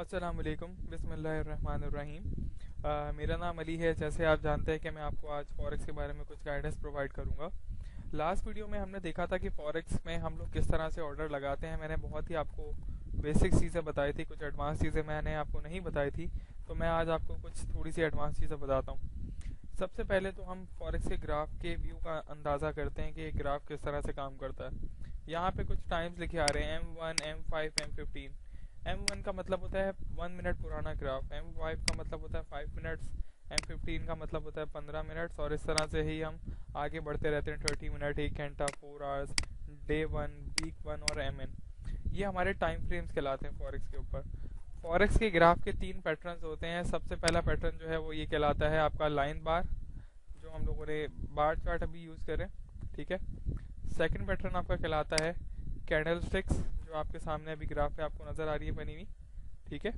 अस्सलामुअलैकुम बिस्मिल्लाहिर्रहमानिर्रहीम। मेरा नाम अली है। जैसे आप जानते हैं कि मैं आपको आज फॉरेक्स के बारे में कुछ गाइडेंस प्रोवाइड करूंगा। लास्ट वीडियो में हमने देखा था कि फॉरेक्स में हम लोग किस तरह से ऑर्डर लगाते हैं। मैंने बहुत ही आपको बेसिक चीज़ें बताई थी, कुछ एडवांस चीज़ें मैंने आपको नहीं बताई थी। तो मैं आज आपको कुछ थोड़ी सी एडवांस चीज़ें बताता हूँ। सबसे पहले तो हम फॉरेक्स के ग्राफ के व्यू का अंदाज़ा करते हैं कि ये ग्राफ किस तरह से काम करता है। यहाँ पे कुछ टाइम्स लिखे आ रहे हैं M1, M5, M15। M1 का मतलब होता है 1 मिनट पुराना ग्राफ, M5 का मतलब होता है 5 मिनट्स, M15 का मतलब होता है 15 मिनट्स, और इस तरह से ही हम आगे बढ़ते रहते हैं। 30 मिनट, 1 घंटा, 4 आवर्स, Day 1, वीक 1 और MN। ये हमारे टाइम फ्रेम्स कहलाते हैं फॉरेक्स के ऊपर। फॉरेक्स के ग्राफ के 3 पैटर्न्स होते हैं। सबसे पहला पैटर्न जो है वो ये कहलाता है आपका लाइन बार, जो हम लोगों ने बार चार्ट अभी यूज़ करें, ठीक है। सेकंड पैटर्न आपका कहलाता है कैंडल स्टिक्स, जो आपके सामने अभी ग्राफ पे आपको नज़र आ रही है बनी हुई, ठीक है।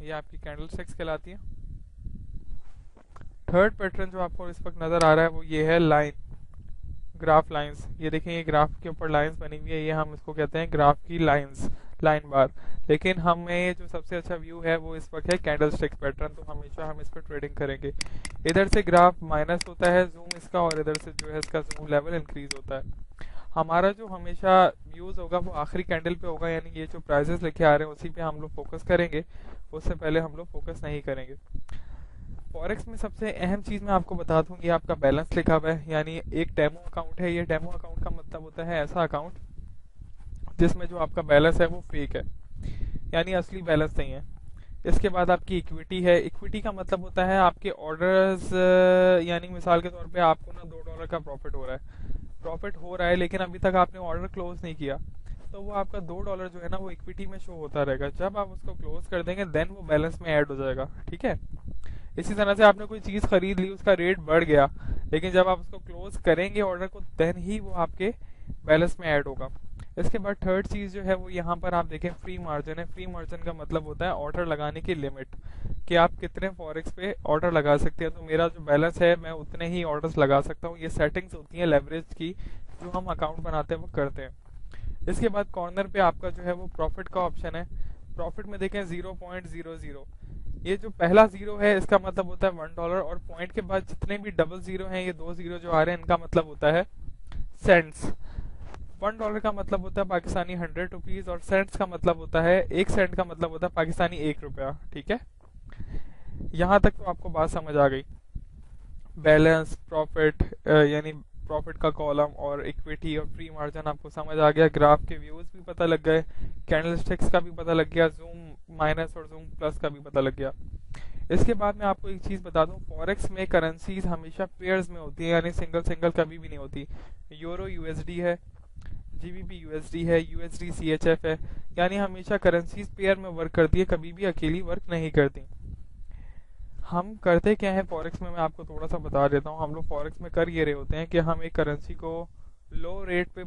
ये आपकी कैंडल स्टिक्स कहलाती है। थर्ड पैटर्न जो आपको इस वक्त नज़र आ रहा है वो ये है लाइन, ग्राफ लाइंस। ये देखें, ये ग्राफ के ऊपर लाइंस बनी हुई है, ये हम इसको कहते हैं ग्राफ की लाइंस, लाइन बार। लेकिन हमें जो सबसे अच्छा व्यू है वो इस वक्त है कैंडल स्टिक पैटर्न, तो हमेशा हम इस पर ट्रेडिंग करेंगे। इधर से ग्राफ माइनस होता है जूम इसका, और इधर से जो है इसका जूम लेवल इंक्रीज होता है। हमारा जो हमेशा व्यूज़ होगा वो आखिरी कैंडल पे होगा, यानी ये जो प्राइजेस लिखे आ रहे हैं उसी पे हम लोग फोकस करेंगे, उससे पहले हम लोग फोकस नहीं करेंगे। फॉरेक्स में सबसे अहम चीज़ मैं आपको बता दूं, ये आपका बैलेंस लिखा हुआ है, यानी एक डेमो अकाउंट है। ये डेमो अकाउंट का मतलब होता है ऐसा अकाउंट जिसमें जो आपका बैलेंस है वो फेक है, यानी असली बैलेंस नहीं है। इसके बाद आपकी इक्विटी है। इक्विटी का मतलब होता है आपके ऑर्डर्स, यानी मिसाल के तौर पे आपको ना $2 का प्रॉफिट हो रहा है, लेकिन अभी तक आपने ऑर्डर क्लोज नहीं किया, तो वो आपका $2 जो है ना वो इक्विटी में शो होता रहेगा। जब आप उसको क्लोज कर देंगे देन वो बैलेंस में ऐड हो जाएगा, ठीक है। इसी तरह से आपने कोई चीज़ खरीद ली, उसका रेट बढ़ गया, लेकिन जब आप उसको क्लोज करेंगे ऑर्डर को देन ही वो आपके बैलेंस में ऐड होगा। इसके बाद थर्ड चीज़ जो है वो यहाँ पर आप देखें फ्री मार्जिन है। फ्री मार्जिन का मतलब होता है ऑर्डर लगाने की लिमिट, कि आप कितने फॉरेक्स पे ऑर्डर लगा सकते हैं। तो मेरा जो बैलेंस है मैं उतने ही ऑर्डर्स लगा सकता हूँ। ये सेटिंग्स होती हैं लेवरेज की, जो हम अकाउंट बनाते हैं वो करते हैं। इसके बाद कॉर्नर पे आपका जो है वो प्रॉफिट का ऑप्शन है। प्रॉफिट में देखें 0.00, ये जो पहला जीरो है इसका मतलब होता है $1, और पॉइंट के बाद जितने भी डबल जीरो हैं, ये 2 जीरो जो आ रहे हैं, इनका मतलब होता है सेंट्स। $1 का मतलब होता है पाकिस्तानी 100 रुपीज, और सेंट्स का मतलब होता है, 1 सेंट का मतलब होता है पाकिस्तानी 1 रुपया, ठीक है। यहाँ तक तो आपको बात समझ आ गई। बैलेंस, प्रॉफिट, यानी प्रॉफिट का कॉलम, और इक्विटी और फ्री मार्जिन आपको समझ आ गया। ग्राफ के व्यूज भी पता लग गए, कैंडलस्टिक्स का भी पता लग गया, जूम माइनस और जूम प्लस का भी पता लग गया। इसके बाद मैं आपको एक चीज़ बता दूं, फॉरेक्स में करेंसीज हमेशा पेयर्स में होती है, यानी सिंगल सिंगल कभी भी नहीं होती। यूरो यूएसडी है, जीबीपी यूएसडी है, यूएसडी सीएचएफ है, यानी हमेशा करेंसीज पेयर में वर्क करती है, कभी भी अकेली वर्क नहीं करती। हम करते क्या है फॉरेक्स में, मैं आपको थोड़ा सा बता देता हूँ। हम लोग फॉरेक्स में कर ये रहे होते हैं कि हम एक करेंसी को लो रेट पे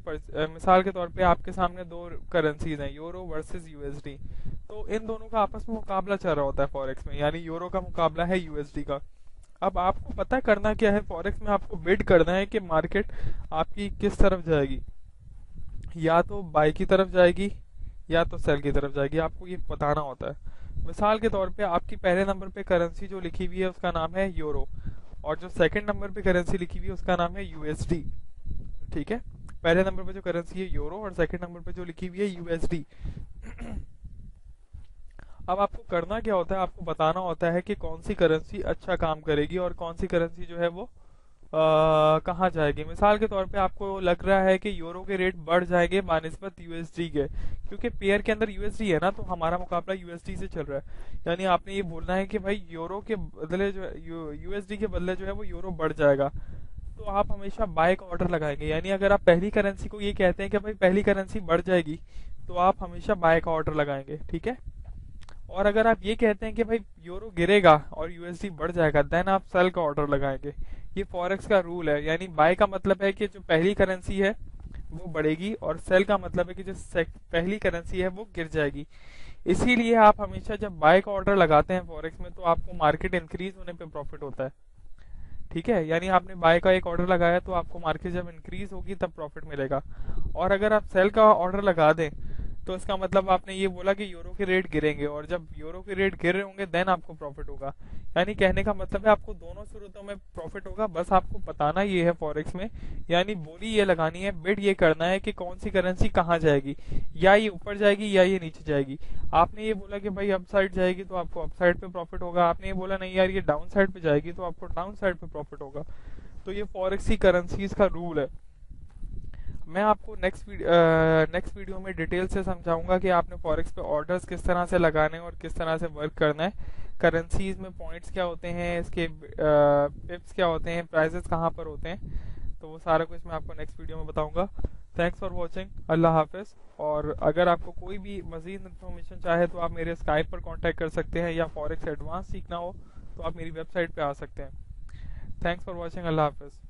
मिसाल के तौर पे आपके सामने दो करेंसीज हैं, यूरो वर्सेस यूएसडी, तो इन दोनों का आपस में मुकाबला चल रहा होता है फॉरेक्स में, यानी यूरो का मुकाबला है यूएसडी का। अब आपको पता करना क्या है फॉरेक्स में, आपको बिड करना है कि मार्केट आपकी किस तरफ जाएगी, या तो बाय की तरफ जाएगी या तो सेल की तरफ जाएगी, आपको ये बताना होता है। मिसाल के तौर पे आपकी पहले नंबर पे करेंसी जो लिखी हुई है उसका नाम है यूरो, और जो सेकंड नंबर पे करेंसी लिखी हुई है उसका नाम है यूएसडी, ठीक है। पहले नंबर पे जो करेंसी है यूरो, और सेकंड नंबर पे जो लिखी हुई है यूएसडी। अब आपको करना क्या होता है, आपको बताना होता है कि कौन सी करेंसी अच्छा काम करेगी और कौन सी करेंसी जो है वो कहाँ जाएगी। मिसाल के तौर पे आपको लग रहा है कि यूरो के रेट बढ़ जाएंगे बानिस्बत यूएसडी के, क्योंकि पेयर के अंदर यूएसडी है ना, तो हमारा मुकाबला यूएसडी से चल रहा है। यानी आपने ये बोलना है कि भाई यूरो के बदले जो यूएसडी के बदले जो है वो यूरो बढ़ जाएगा, तो आप हमेशा बाय का ऑर्डर लगाएंगे। यानी अगर आप पहली करेंसी को ये कहते हैं कि भाई पहली करेंसी बढ़ जाएगी, तो आप हमेशा बाय का ऑर्डर लगाएंगे, ठीक है। और अगर आप ये कहते हैं कि भाई यूरो गिरेगा और यूएसडी बढ़ जाएगा, देन आप सेल का ऑर्डर लगाएंगे। ये फॉरेक्स का रूल है, यानी बाय का मतलब है कि जो पहली करेंसी है वो बढ़ेगी, और सेल का मतलब है कि जो पहली करेंसी है वो गिर जाएगी। इसीलिए आप हमेशा जब बाय का ऑर्डर लगाते हैं फॉरेक्स में, तो आपको मार्केट इंक्रीज होने पे प्रॉफिट होता है, ठीक है। यानी आपने बाय का एक ऑर्डर लगाया तो आपको मार्केट जब इंक्रीज होगी तब प्रॉफिट मिलेगा। और अगर आप सेल का ऑर्डर लगा दें तो इसका मतलब आपने ये बोला कि यूरो के रेट गिरेंगे, और जब यूरो के रेट गिर रहे होंगे देन आपको प्रॉफिट होगा। यानी कहने का मतलब है आपको दोनों सूरतों में प्रॉफिट होगा, बस आपको बताना ये है फॉरेक्स में। यानी बोली ये लगानी है, बिड ये करना है कि कौन सी करेंसी कहाँ जाएगी, या ये ऊपर जाएगी या ये नीचे जाएगी। आपने ये बोला कि भाई अप साइड जाएगी तो आपको अप साइड पे प्रॉफिट होगा, आपने ये बोला नहीं यार ये डाउन साइड पे जाएगी तो आपको डाउन साइड पे प्रॉफिट होगा। तो ये फॉरेक्स की करेंसीज का रूल है। मैं आपको नेक्स्ट वीडियो में डिटेल से समझाऊंगा कि आपने फॉरेक्स पे ऑर्डर्स किस तरह से लगाने हैं और किस तरह से वर्क करना है, करेंसीज में पॉइंट्स क्या होते हैं, इसके पिप्स क्या होते हैं, प्राइजेस कहाँ पर होते हैं। तो वो सारा कुछ मैं आपको नेक्स्ट वीडियो में बताऊंगा। थैंक्स फॉर वॉचिंग, अल्लाह हाफिज़। और अगर आपको कोई भी मज़ीद इन्फॉर्मेशन चाहे तो आप मेरे स्काइप पर कांटेक्ट कर सकते हैं, या फॉरेक्स एडवांस सीखना हो तो आप मेरी वेबसाइट पे आ सकते हैं। थैंक्स फॉर वॉचिंग, अल्लाह हाफिज़।